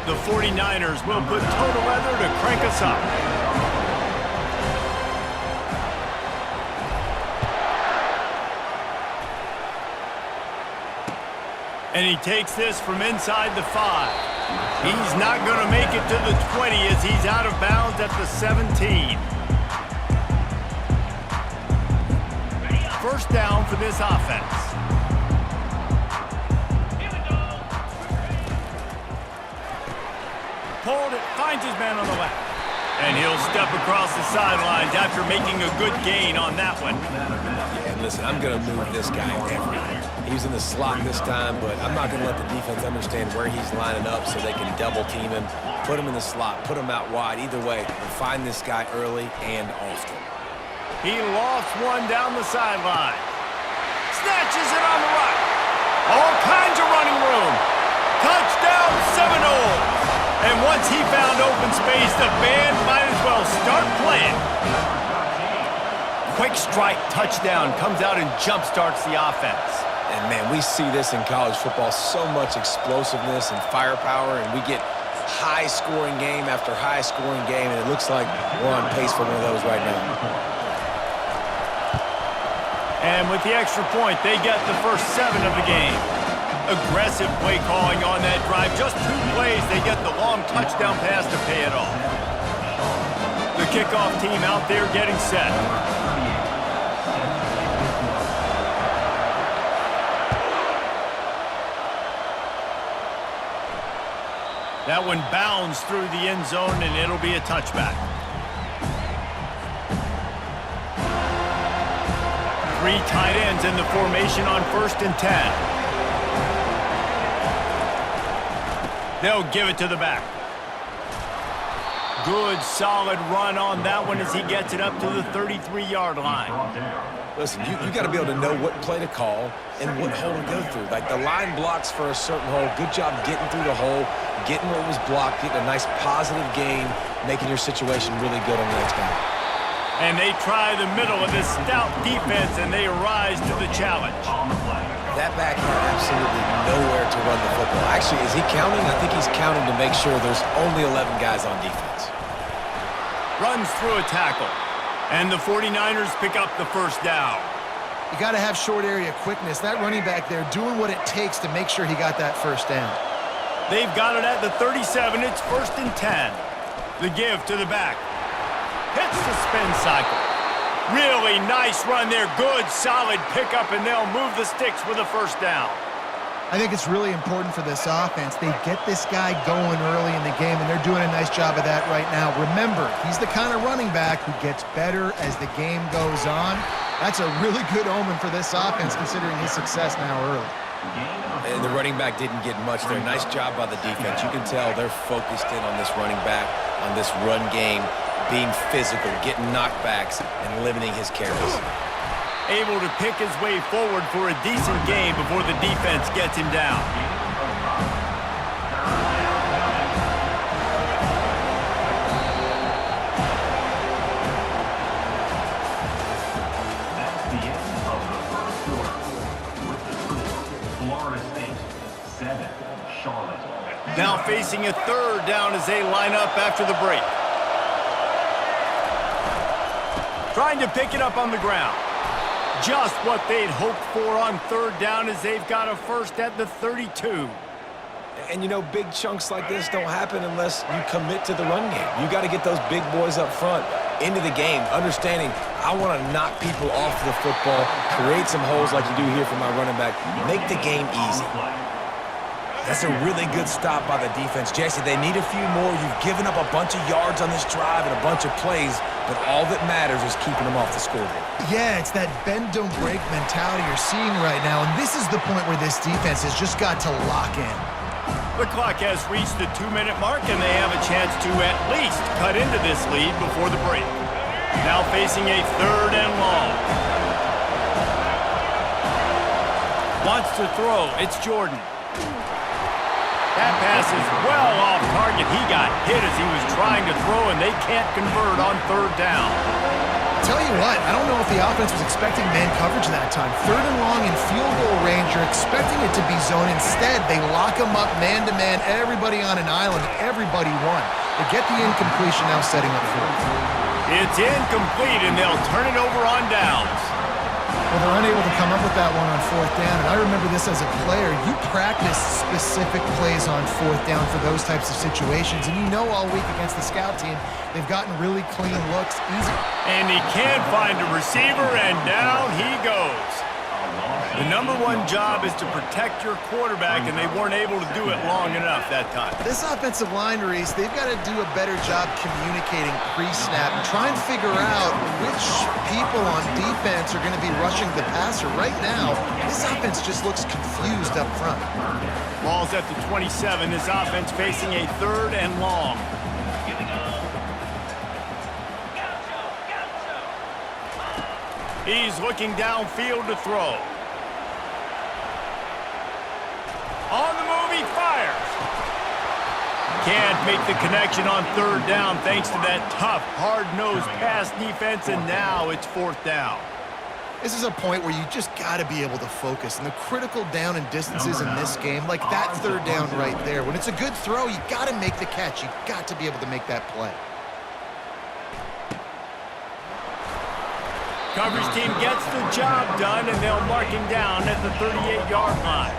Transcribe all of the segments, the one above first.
The 49ers will put total weather to crank us up. And he takes this from inside the 5. He's not going to make it to the 20 as he's out of bounds at the 17. First down for this offense. Pulled it, finds his man on the left. And he'll step across the sidelines after making a good gain on that one. Yeah, and listen, I'm going to move this guy everywhere. He's in the slot this time, but I'm not going to let the defense understand where he's lining up so they can double team him, put him in the slot, put him out wide. Either way, we'll find this guy early and often. He lofts one down the sideline. Snatches it on the right. All kinds of running room. Touchdown Seminoles. And once he found open space, the band might as well start playing. Quick strike touchdown comes out and jump-starts the offense. And, man, we see this in college football, so much explosiveness and firepower, and we get high-scoring game after high-scoring game, and it looks like we're on pace for one of those right now. And with the extra point, they get the first 7 of the game. Aggressive play calling on that drive. Just 2 plays, they get the long touchdown pass to pay it off. The kickoff team out there getting set. That one bounds through the end zone, and it'll be a touchback. 3 tight ends in the formation on 1st and 10. They'll give it to the back. Good, solid run on that one as he gets it up to the 33-yard line. Listen, you got to be able to know what play to call and what hole to go through. Like the line blocks for a certain hole. Good job getting through the hole, getting what was blocked, getting a nice positive gain, making your situation really good on the next down. And they try the middle of this stout defense, and they rise to the challenge. That back had absolutely nowhere to run the football. Actually, is he counting? I think he's counting to make sure there's only 11 guys on defense. Runs through a tackle. And the 49ers pick up the first down. You got to have short area quickness. That running back there doing what it takes to make sure he got that first down. They've got it at the 37. It's 1st and 10. The give to the back. Hits the spin cycle. Really nice run there. Good, solid pickup, and they'll move the sticks with a first down. I think it's really important for this offense. They get this guy going early in the game, and they're doing a nice job of that right now. Remember, he's the kind of running back who gets better as the game goes on. That's a really good omen for this offense, considering his success now early. And the running back didn't get much there. Nice job by the defense. You can tell they're focused in on this running back, on this run game, being physical, getting knockbacks, and limiting his carries. Able to pick his way forward for a decent game before the defense gets him down. That's the end of the first quarter. With the score, Florida State 7, Charlotte. Now facing a 3rd down as they line up after the break. Trying to pick it up on the ground. Just what they'd hoped for on 3rd down as they've got a first at the 32. And, you know, big chunks like this don't happen unless you commit to the run game. You got to get those big boys up front into the game, understanding I want to knock people off the football, create some holes like you do here for my running back, make the game easy. That's a really good stop by the defense. Jesse, they need a few more. You've given up a bunch of yards on this drive and a bunch of plays, but all that matters is keeping them off the scoreboard. Yeah, it's that bend-don't-break mentality you're seeing right now, and this is the point where this defense has just got to lock in. The clock has reached the 2-minute mark, and they have a chance to at least cut into this lead before the break. Now facing a 3rd and long. Wants to throw. It's Jordan. That pass is well off target. He got hit as he was trying to throw, and they can't convert on 3rd down. Tell you what, I don't know if the offense was expecting man coverage that time. 3rd and long in field goal range, you're expecting it to be zone. Instead, they lock them up man-to-man, everybody on an island, everybody won. They get the incompletion now setting up 4th. It's incomplete, and they'll turn it over on downs. Well, they're unable to come up with that one on 4th down, and I remember this as a player. You practice specific plays on 4th down for those types of situations, and you know all week against the scout team, they've gotten really clean looks, easy. And he can't find a receiver, and down he goes. The #1 job is to protect your quarterback, and they weren't able to do it long enough that time. This offensive line, Reese, they've got to do a better job communicating pre-snap and try and figure out which people on defense are going to be rushing the passer. Right now, this offense just looks confused up front. Ball's at the 27. This offense facing a 3rd and long. He's looking downfield to throw. On the move, he fires. Can't make the connection on 3rd down thanks to that tough, hard-nosed pass defense, and now it's 4th down. This is a point where you just got to be able to focus. And the critical down and distances in this game, like that 3rd down right there, when it's a good throw, you got to make the catch. You got to be able to make that play. Coverage team gets the job done, and they'll mark him down at the 38-yard line.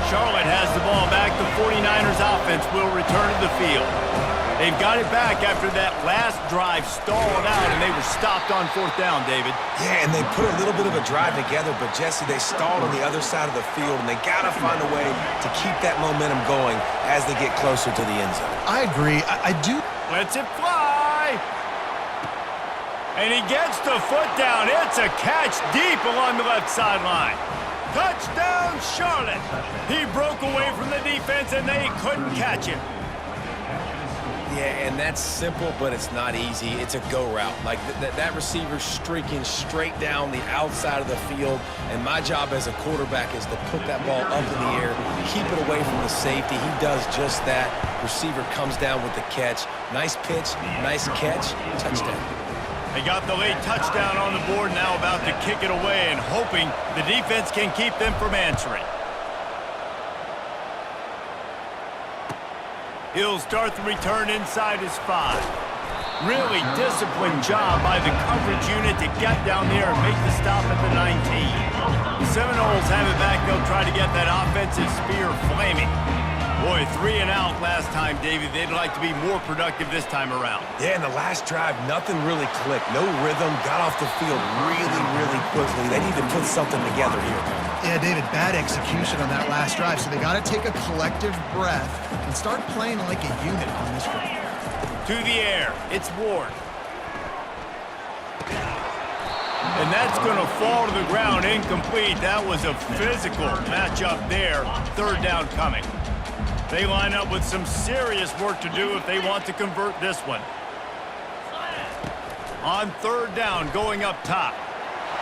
Charlotte has the ball back. The 49ers offense will return to the field. They've got it back after that last drive stalled out, and they were stopped on 4th down, David. Yeah, and they put a little bit of a drive together, but, Jesse, they stalled on the other side of the field, and they got to find a way to keep that momentum going as they get closer to the end zone. I agree. I do. Lets it fly. And he gets the foot down. It's a catch deep along the left sideline. Touchdown, Charlotte. He broke away from the defense, and they couldn't catch him. Yeah, and that's simple, but it's not easy. It's a go route. Like, that receiver's streaking straight down the outside of the field, and my job as a quarterback is to put that ball up in the air, keep it away from the safety. He does just that. Receiver comes down with the catch. Nice pitch, nice catch, touchdown. They got the late touchdown on the board, now about to kick it away and hoping the defense can keep them from answering. He'll start the return inside his 5. Really disciplined job by the coverage unit to get down there and make the stop at the 19. The Seminoles have it back. They'll try to get that offensive spear flaming. Boy, 3 and out last time, David. They'd like to be more productive this time around. Yeah, in the last drive, nothing really clicked. No rhythm, got off the field really, really quickly. They need to put something together here. Yeah, David, bad execution on that last drive, so they got to take a collective breath and start playing like a unit on this drive. To the air, it's Ward. And that's going to fall to the ground, incomplete. That was a physical matchup there. 3rd down coming. They line up with some serious work to do if they want to convert this one. On 3rd down, going up top.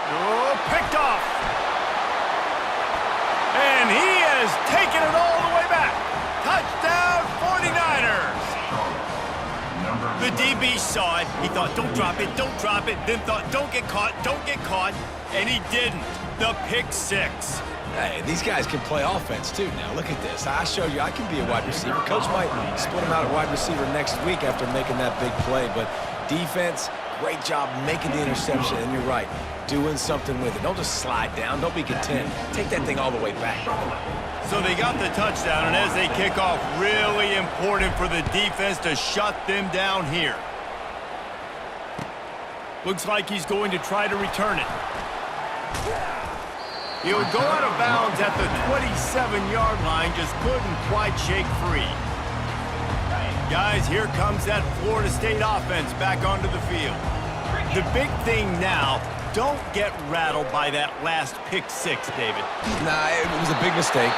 Oh, picked off. And he has taken it all the way back. Touchdown, 49ers. The DB saw it. He thought, don't drop it, don't drop it. Then thought, don't get caught, don't get caught. And he didn't. The pick 6. Hey, these guys can play offense, too. Now, look at this. I showed you I can be a wide receiver. Coach might split him out at wide receiver next week after making that big play. But defense, great job making the interception. And you're right, doing something with it. Don't just slide down. Don't be content. Take that thing all the way back. So they got the touchdown, and as they kick off, really important for the defense to shut them down here. Looks like he's going to try to return it. He'll go out of bounds at the 27-yard line, just couldn't quite shake free. Guys, here comes that Florida State offense back onto the field. The big thing now, don't get rattled by that last pick 6, David. Nah, it was a big mistake.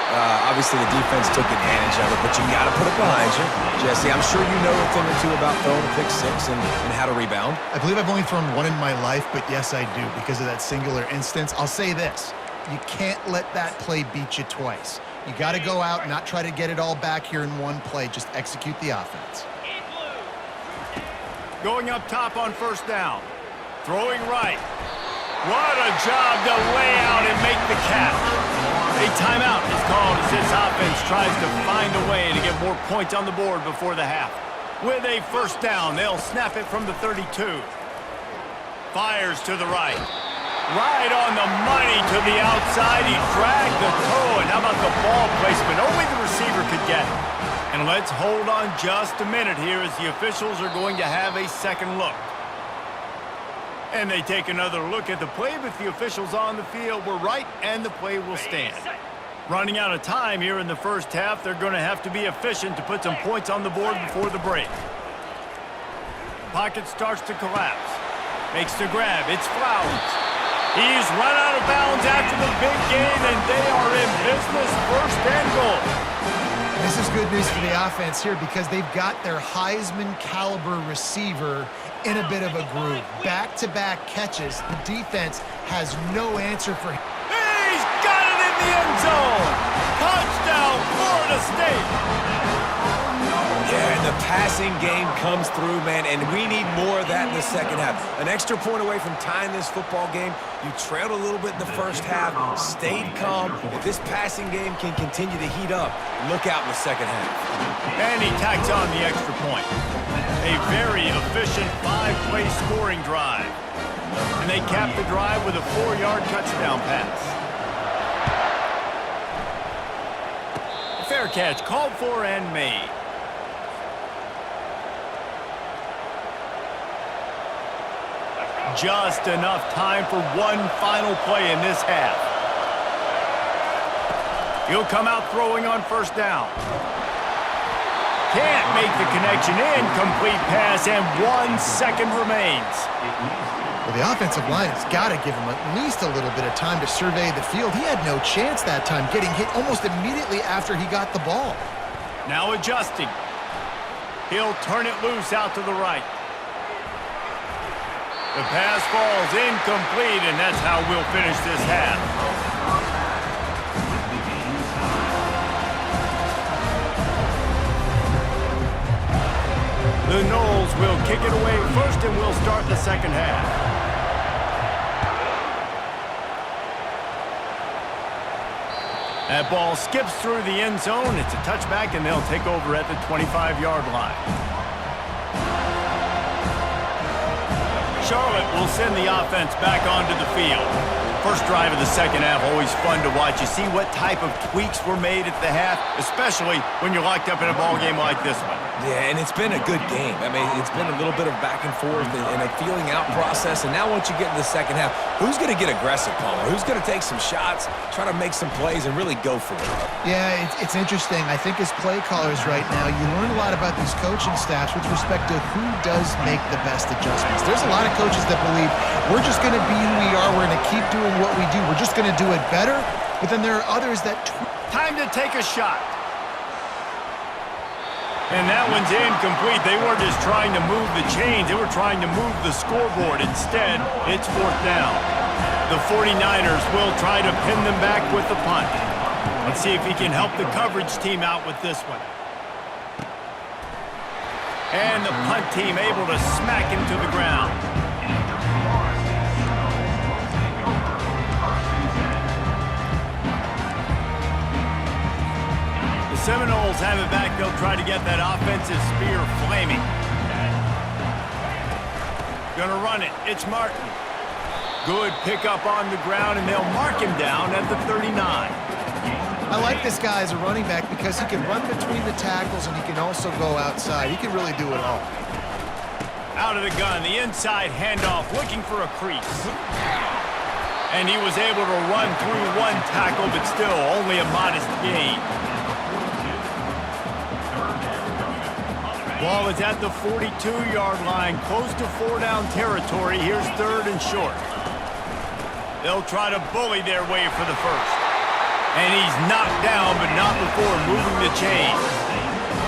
Obviously, the defense took advantage of it, but you got to put it behind you. Jesse, I'm sure you know a thing or two about throwing a pick 6 and how to rebound. I believe I've only thrown one in my life, but yes, I do, because of that singular instance. I'll say this. You can't let that play beat you twice. You got to go out and not try to get it all back here in one play. Just execute the offense. Going up top on first down. Throwing right. What a job to lay out and make the catch. A timeout is called as this offense tries to find a way to get more points on the board before the half. With a first down, they'll snap it from the 32. Fires to the right. Right on the money to the outside. He dragged the toe, and how about the ball placement? Only the receiver could get it. And let's hold on just a minute here as the officials are going to have a second look. And they take another look at the play, but the officials on the field were right, and the play will stand. Running out of time here in the first half, they're going to have to be efficient to put some points on the board before the break. Pocket starts to collapse. Makes the grab. It's Flowers. He's run out of bounds after the big gain, and they are in business, first and goal. This is good news for the offense here because they've got their Heisman-caliber receiver in a bit of a groove. Back-to-back catches. The defense has no answer for him. He's got it in the end zone. Touchdown, Florida State. Yeah, and the passing game comes through, man, and we need more of that in the second half. An extra point away from tying this football game. You trailed a little bit in the first half, stayed calm. If this passing game can continue to heat up, look out in the second half. And he tacks on the extra point. A very efficient 5-play scoring drive. And they cap the drive with a 4-yard touchdown pass. Fair catch called for and made. Just enough time for one final play in this half. He'll come out throwing on first down. Can't make the connection. Incomplete pass, and 1 second remains. Well, the offensive line has got to give him at least a little bit of time to survey the field. He had no chance that time, getting hit almost immediately after he got the ball. Now adjusting. He'll turn it loose out to the right. The pass falls incomplete, and that's how we'll finish this half. The Noles will kick it away first, and we'll start the second half. That ball skips through the end zone. It's a touchback, and they'll take over at the 25-yard line. Charlotte will send the offense back onto the field. First drive of the second half, always fun to watch. You see what type of tweaks were made at the half, especially when you're locked up in a ball game like this one. Yeah, and it's been a good game. I mean, it's been a little bit of back and forth and a feeling out process. And now once you get in the second half, who's going to get aggressive, Palmer? Who's going to take some shots, try to make some plays, and really go for it? Yeah, it's interesting. I think as play callers right now, you learn a lot about these coaching staffs with respect to who does make the best adjustments. There's a lot of coaches that believe we're just going to be who we are. We're going to keep doing what we do. We're just going to do it better. But then there are others that... Time to take a shot. And that one's incomplete. They weren't just trying to move the chains. They were trying to move the scoreboard. Instead, it's fourth down. The 49ers will try to pin them back with the punt. Let's see if he can help the coverage team out with this one. And the punt team able to smack him to the ground. The Seminoles have it back. They'll try to get that offensive spear flaming. Gonna run it. It's Martin. Good pickup on the ground, and they'll mark him down at the 39. I like this guy as a running back because he can run between the tackles and he can also go outside. He can really do it all. Out of the gun, the inside handoff, looking for a crease. And he was able to run through one tackle, but still only a modest gain. Ball is at the 42-yard line, close to 4-down territory. Here's third and short. They'll try to bully their way for the first. And he's knocked down, but not before moving the chains.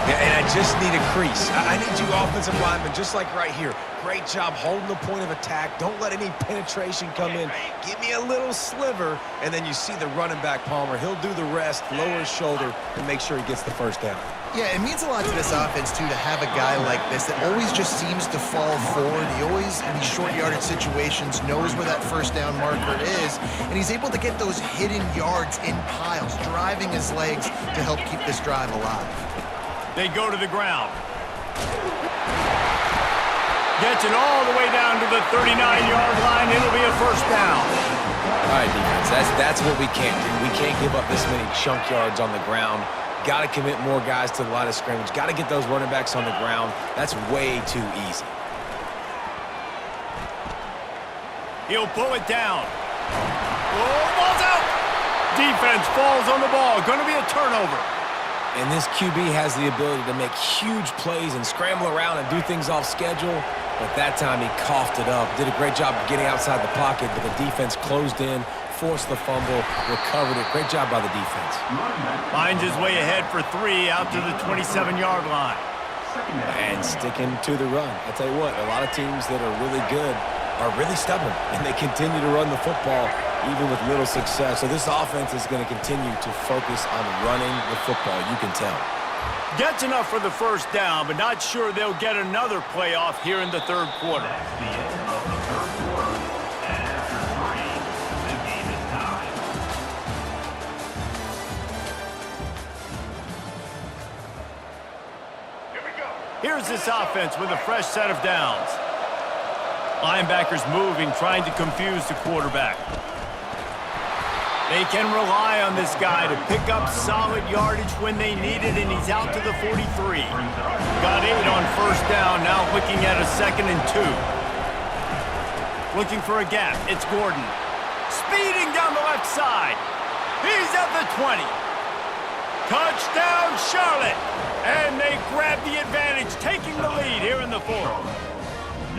Yeah, and I just need a crease. I need you offensive linemen, just like right here. Great job holding the point of attack. Don't let any penetration come in. Give me a little sliver, and then you see the running back, Palmer. He'll do the rest, lower his shoulder, and make sure he gets the first down. Yeah, it means a lot to this offense, too, to have a guy like this that always just seems to fall forward. He always, in these short yardage situations, knows where that first down marker is, and he's able to get those hidden yards in piles, driving his legs to help keep this drive alive. They go to the ground. Gets it all the way down to the 39-yard line. It'll be a first down. All right, defense, that's what we can't do. We can't give up this many chunk yards on the ground. Got to commit more guys to the line of scrimmage. Got to get those running backs on the ground. That's way too easy. He'll pull it down. Oh, ball's out. Defense falls on the ball. Going to be a turnover. And this QB has the ability to make huge plays and scramble around and do things off schedule. But that time he coughed it up. Did a great job of getting outside the pocket, but the defense closed in, forced the fumble, recovered it. Great job by the defense. Finds his way ahead for 3 out to the 27-yard line. And sticking to the run. I tell you what, a lot of teams that are really good are really stubborn, and they continue to run the football even with little success. So this offense is going to continue to focus on running the football, you can tell. Gets enough for the first down, but not sure they'll get another play off here in the third quarter. That's the end of the third quarter. And after 3, the game is tied. Here we go. Here's this offense with a fresh set of downs. Linebackers moving, trying to confuse the quarterback. They can rely on this guy to pick up solid yardage when they need it, and he's out to the 43. Got 8 on first down, now looking at a 2nd and 2. Looking for a gap, it's Gordon. Speeding down the left side. He's at the 20. Touchdown, Charlotte! And they grab the advantage, taking the lead here in the fourth.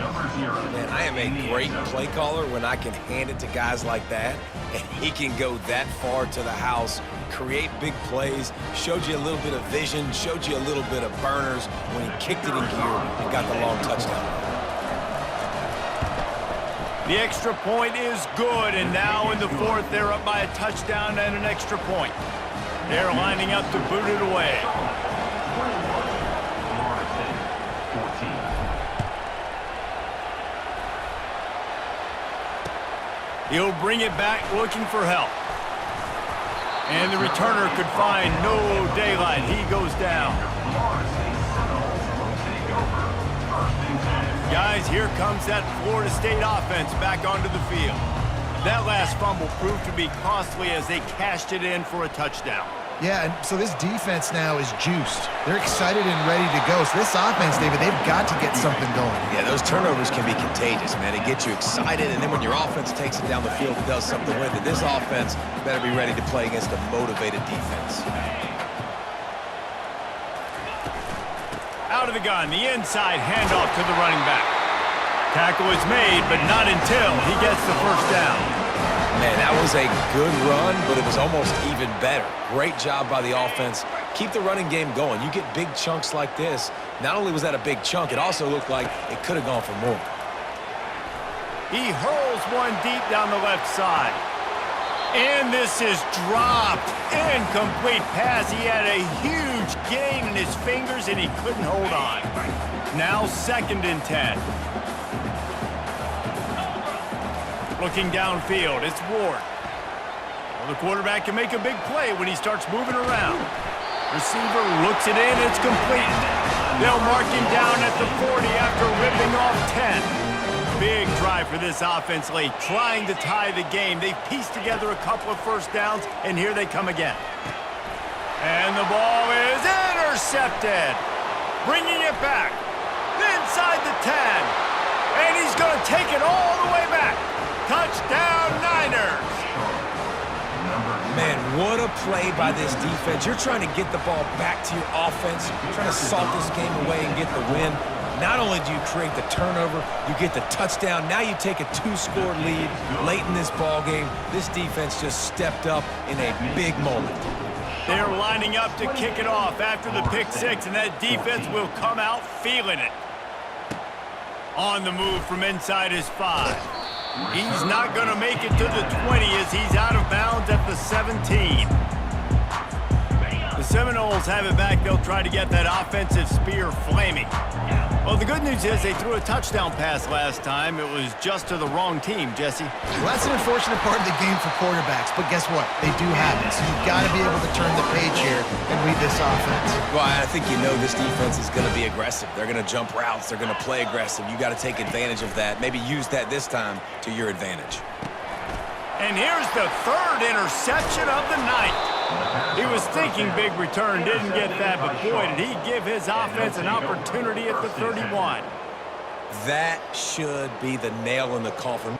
Man, I am a great play caller when I can hand it to guys like that, and he can go that far to the house, create big plays, showed you a little bit of vision, showed you a little bit of burners when he kicked it in gear and got the long touchdown. The extra point is good, and now in the fourth, they're up by a touchdown and an extra point. They're lining up to boot it away. He'll bring it back looking for help. And the returner could find no daylight. He goes down. Guys, here comes that Florida State offense back onto the field. That last fumble proved to be costly as they cashed it in for a touchdown. Yeah, and so this defense now is juiced. They're excited and ready to go. So this offense, David, they've got to get something going. Yeah, those turnovers can be contagious, man. It gets you excited, and then when your offense takes it down the field and does something with it, this offense better be ready to play against a motivated defense. Out of the gun, the inside handoff to the running back. Tackle is made, but not until he gets the first down. Man, that was a good run, but it was almost even better. Great job by the offense. Keep the running game going. You get big chunks like this. Not only was that a big chunk, it also looked like it could have gone for more. He hurls one deep down the left side. And this is dropped. Incomplete pass. He had a huge gain in his fingers, and he couldn't hold on. Now 2nd and 10. Looking downfield, it's Ward. Well, the quarterback can make a big play when he starts moving around. Receiver looks it in, it's complete. They'll mark him down at the 40 after ripping off 10. Big drive for this offense late, trying to tie the game. They've pieced together a couple of first downs, and here they come again. And the ball is intercepted. Bringing it back. Inside the 10. And he's going to take it all the way back. Touchdown, Niners! Man, what a play by this defense. You're trying to get the ball back to your offense. You're trying to salt this game away and get the win. Not only do you create the turnover, you get the touchdown. Now you take a 2-score lead late in this ball game. This defense just stepped up in a big moment. They're lining up to kick it off after the pick six, and that defense will come out feeling it. On the move from inside his 5. He's not going to make it to the 20 as he's out of bounds at the 17. The Seminoles have it back. They'll try to get that offensive spear flaming. Well, the good news is they threw a touchdown pass last time. It was just to the wrong team, Jesse. Well, that's an unfortunate part of the game for quarterbacks, but guess what? They do have it, so you've got to be able to turn the page here and read this offense. Well, I think you know this defense is going to be aggressive. They're going to jump routes. They're going to play aggressive. You got to take advantage of that. Maybe use that this time to your advantage. And here's the third interception of the night. He was thinking big return, didn't get that, but boy, did he give his offense an opportunity at the 31. That should be the nail in the coffin.